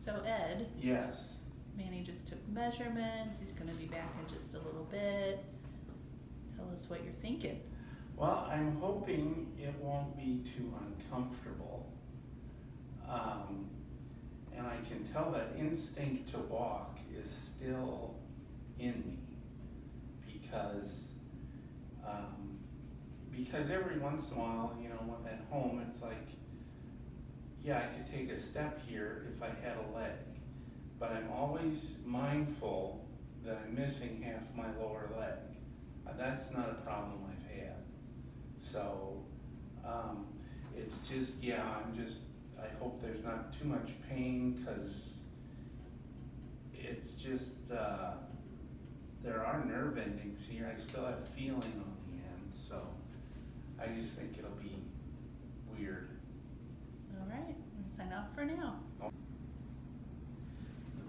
So Ed, Yes. Manny just took measurements, he's gonna be back in just a little bit. Tell us what you're thinking. Well, I'm hoping it won't be too uncomfortable. And I can tell that instinct to walk is still in me because every once in a while, you know, at home, it's like, yeah, I could take a step here if I had a leg, but I'm always mindful that I'm missing half my lower leg. That's not a problem I've had. So, it's just, yeah, I hope there's not too much pain, cause it's just, there are nerve endings here. I still have feeling on the end, so I just think it'll be weird. All right, we'll sign off for now. The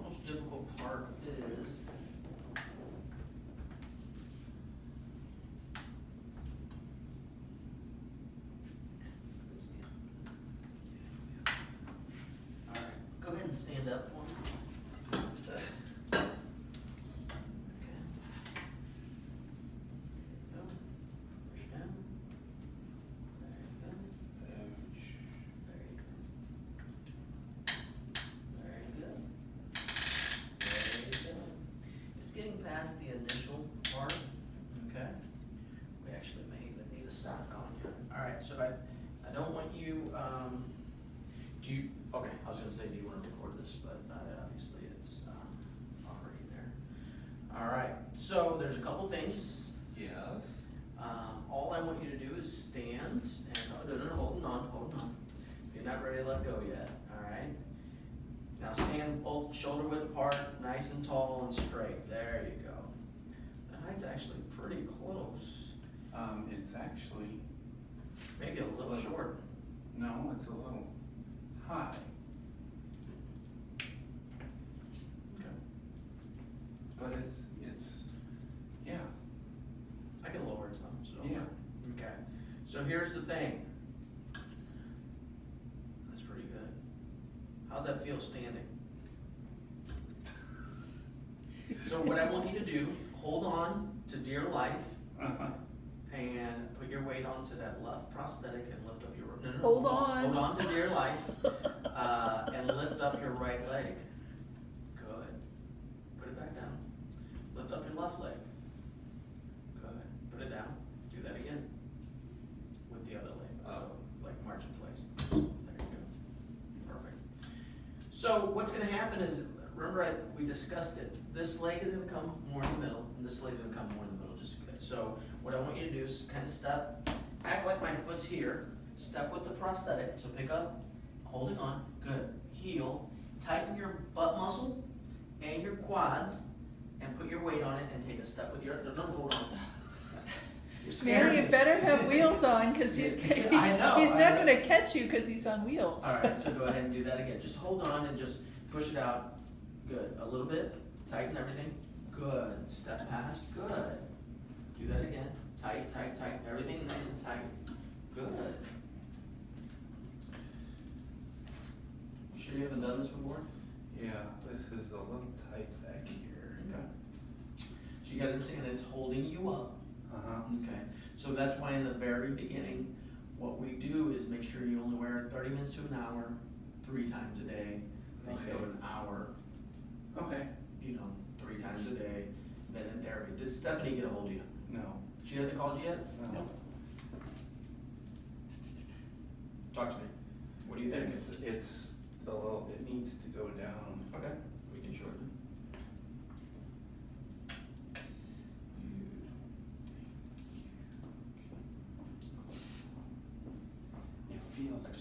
most difficult part is alright, go ahead and stand up for me. Okay. Go. Push down. There you go. Ouch. There you go. Very good. Very good. It's getting past the initial part, okay? We actually may even need a sock on you. Alright, so I don't want you, okay, I was gonna say, do you wanna record this, but obviously it's already there. Alright, so there's a couple things. Yes. All I want you to do is stand and, no, hold on. You're not ready to let go yet, alright? Now stand both shoulder width apart, nice and tall and straight. There you go. The height's actually pretty close. It's actually, Maybe a little short. no, it's a little high. Okay. But it's, yeah. I can lower it some, so. Yeah. Okay. So here's the thing. That's pretty good. How's that feel standing? So what I want you to do, hold on to dear life and put your weight onto that left prosthetic and lift up your, no, Hold on. Hold on to dear life and lift up your right leg. Good. Put it back down. Lift up your left leg. Good. Put it down. Do that again with the other leg. So, like march in place. There you go. Perfect. So what's going to happen is, remember we discussed it. This leg is going to come more in the middle, and this leg is going to come more in the middle. Just good. So what I want you to do is kind of step, act like my foot's here. Step with the prosthetic. So pick up, holding on. Good. Heel. Tighten your butt muscle and your quads, and put your weight on it, and take a step with your. No, hold on. You're scaring Manny, me. you better have wheels on, cause he's I know, he's I not know. gonna catch you cause he's on wheels. All right, so go ahead and do that again. Just hold on and just push it out. Good. A little bit. Tighten everything. Good. Step past. Good. Do that again. Tight, tight, tight. Everything nice and tight. Good. You sure you haven't done this before? Yeah, this is a little tight back here. Okay. So you gotta understand it's holding you up. Uh-huh. Okay. So that's why in the very beginning, what we do is make sure you only wear it 30 minutes to an hour, 3 times a day. Then you go Okay. an hour, Okay. 3 times a day, then in therapy. Did Stephanie get a hold of you? No. She hasn't called you yet? No. Talk to me. What do you think? It's a little, it needs to go down. Okay, we can shorten It feels it.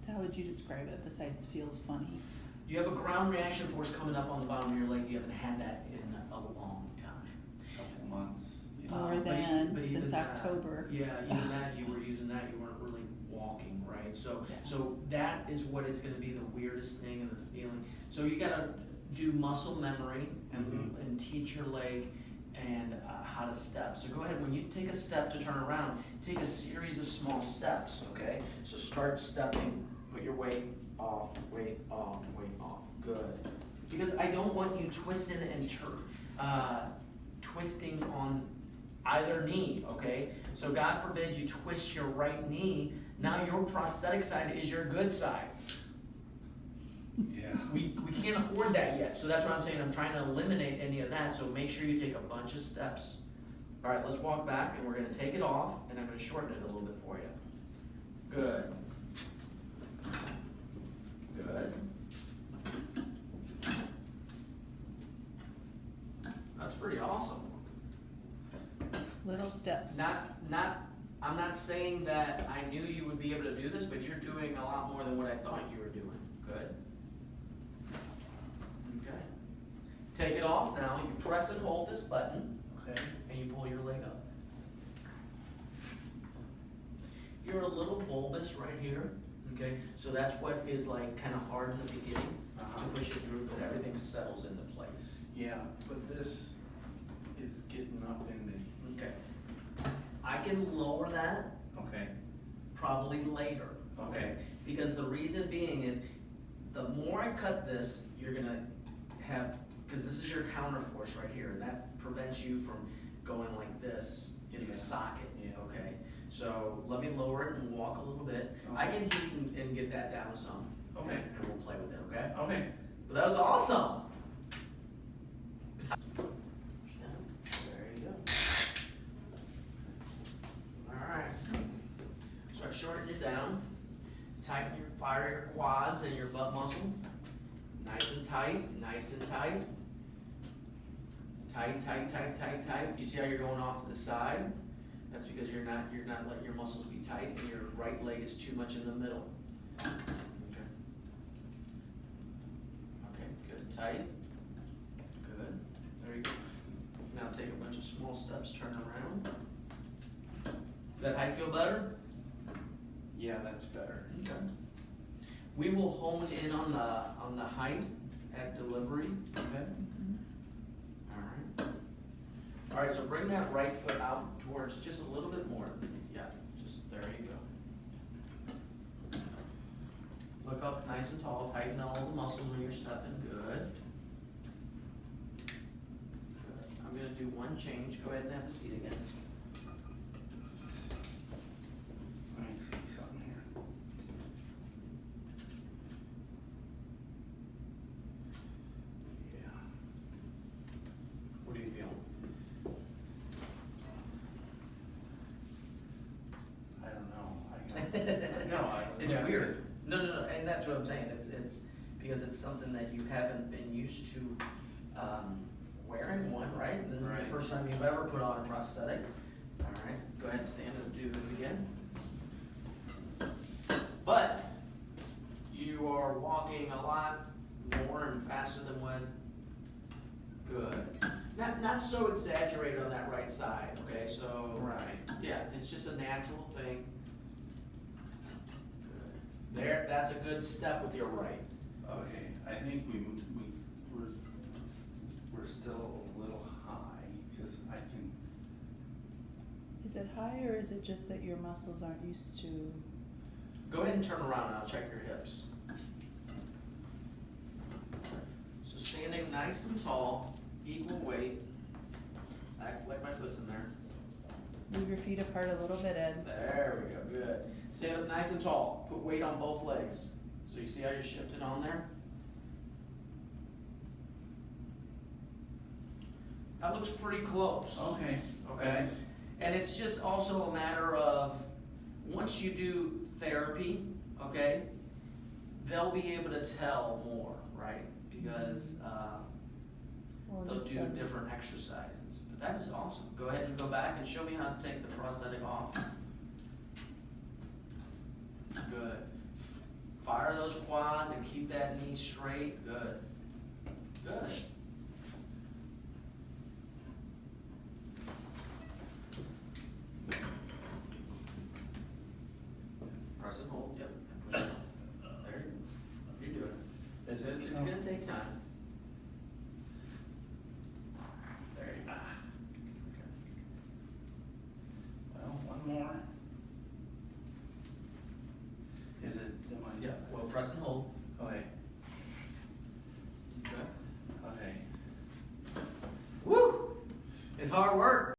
How would you describe it besides feels funny? You have a ground reaction force coming up on the bottom of your leg. You haven't had that in a long time. couple months. Yeah. More But than but since that, October. Yeah, even that, you were using that, you weren't really walking, right? So, Yeah. so that is what is gonna be the weirdest thing in the feeling. So you gotta do muscle memory and teach your leg and how to step. So go ahead, when you take a step to turn around, take a series of small steps, okay? So start stepping, put your weight off, weight off, weight off, good. Because I don't want you twisting and twisting on either knee, okay? So God forbid you twist your right knee, now your prosthetic side is your good side. Yeah. We can't afford that yet, so that's what I'm saying, I'm trying to eliminate any of that, so make sure you take a bunch of steps. All right, let's walk back, and we're gonna take it off, and I'm gonna shorten it a little bit for you. Good. Good. That's pretty awesome. Little steps. I'm not saying that I knew you would be able to do this, but you're doing a lot more than what I thought you were doing. Good. Okay. Take it off now. You press and hold this button, okay, and you pull your leg up. You're a little bulbous right here, okay, so that's what is like kind of hard in the beginning to push it through, but everything settles into place. Yeah, but this is getting up in Okay. I can lower that the, okay, probably later, okay? Because the reason being is, the more I cut this, you're gonna have, because this is your counter force right here, and that prevents you from going like this in the socket, okay? So let me lower it and walk a little bit. I can heat and get that down some, Okay. and we'll play with it, okay? okay. But that was awesome. There you go. Alright. Start shortening it down. Tighten your, fire your quads and your butt muscle. Nice and tight, nice and tight. Tight, tight, tight, tight, tight. You see how you're going off to the side? That's because you're not letting your muscles be tight, and your right leg is too much in the middle. Okay. Okay, good, tight. Good. There you go. Now take a bunch of small steps, turn around. Does that height feel better? Yeah, that's better. Okay. We will hone in on the height at delivery. Okay. Alright. Alright, so bring that right foot out towards just a little bit more. Yeah, just there you go. Look up nice and tall, tighten all the muscles when you're stepping. Good. Good. I'm gonna do one change. Go ahead and have a seat again. Let me see something here. Yeah. What do you feel? I don't know. No, It's yeah. weird. No, and that's what I'm saying. It's because it's something that you haven't been used to wearing one, right? This is Right. the first time you've ever put on a prosthetic. All right, go ahead and stand and do it again. But you are walking a lot more and faster than what. Good. Not so exaggerated on that right side. Okay, so Right. yeah, it's just a natural thing. There, that's a good step with your right. Okay, I think we're still a little high, because I can, Is it high or is it just that your muscles aren't used to? Go ahead and turn around and I'll check your hips. So standing nice and tall, equal weight. Act like my foot's in there. Move your feet apart a little bit, Ed. There we go, good. Stand up nice and tall. Put weight on both legs. So you see how you're shifting on there? That looks pretty close. okay. Okay? And it's just also a matter of, once you do therapy, okay, they'll be able to tell more, right? Because Well, they'll just do different exercises. But that is awesome. Go ahead and go back and show me how to take the prosthetic off. Good. Fire those quads and keep that knee straight. Good. Good. Press and hold, yep. And push it out. There you go. You're doing it. Is it? It's gonna take time. There you go. Yeah, well, press and hold. Okay, Okay. okay. Woo! It's hard work.